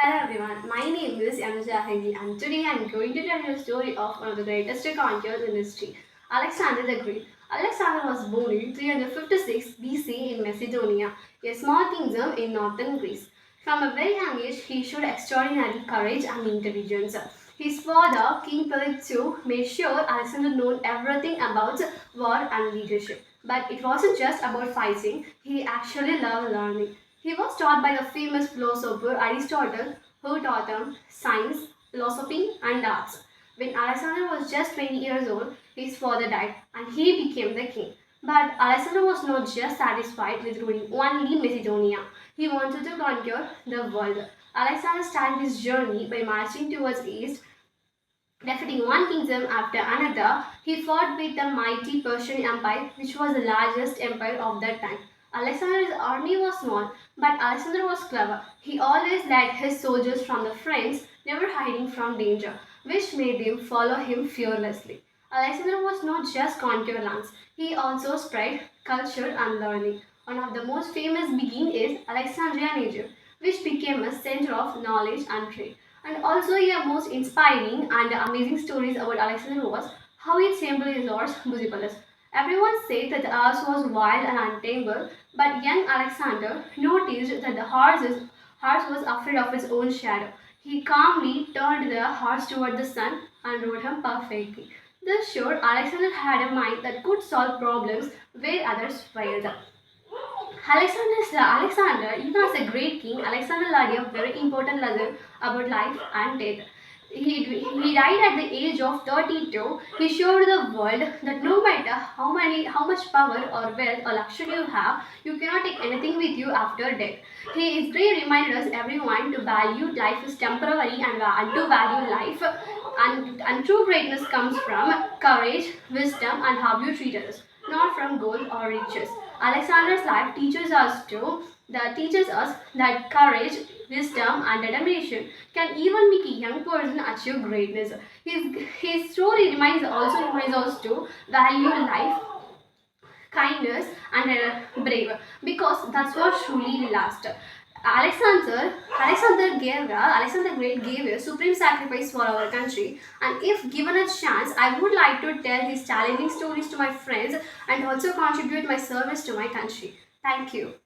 Hello everyone, my name is Anuja Hagi and today I am going to tell you the story of one of the greatest conquerors in history, Alexander the Great. Alexander was born in 356 BC in Macedonia, a small kingdom in northern Greece. From a very young age, he showed extraordinary courage and intelligence. His father, King Philip II, made sure Alexander knew everything about war and leadership. But it wasn't just about fighting, he actually loved learning. He was taught by the famous philosopher Aristotle, who taught him science, philosophy, and arts. When Alexander was just 20 years old, his father died and he became the king. But Alexander was not just satisfied with ruling only Macedonia. He wanted to conquer the world. Alexander started his journey by marching towards east, defeating one kingdom after another. He fought with the mighty Persian Empire, which was the largest empire of that time. Alexander's army was small, but Alexander was clever. He always led his soldiers from the fronts, never hiding from danger, which made them follow him fearlessly. Alexander was not just conquer lands, he also spread culture and learning. One of the most famous beginning is Alexandria in Egypt, which became a center of knowledge and trade. And also, the most inspiring and amazing stories about Alexander was how he tamed his horse Busipolis. Everyone said that the horse was wild and untamable, but young Alexander noticed that the horse was afraid of his own shadow. He calmly turned the horse toward the sun and rode him perfectly. This showed Alexander had a mind that could solve problems where others failed. Alexander, even as a great king, Alexander learned a very important lesson about life and death. He died at the age of 32. He showed the world that no matter how much power or wealth or luxury you have, you cannot take anything with you after death. His great reminded us everyone to value life is temporary and to value life. And true greatness comes from courage, wisdom, and how you treat others, not from gold or riches. Alexander's life teaches us that courage, wisdom, and determination can even make a young person achieve greatness. His story reminds us to value life, kindness, and brave, because that's what truly lasts. Alexander the Great gave a supreme sacrifice for our country, and if given a chance, I would like to tell his challenging stories to my friends and also contribute my service to my country. Thank you.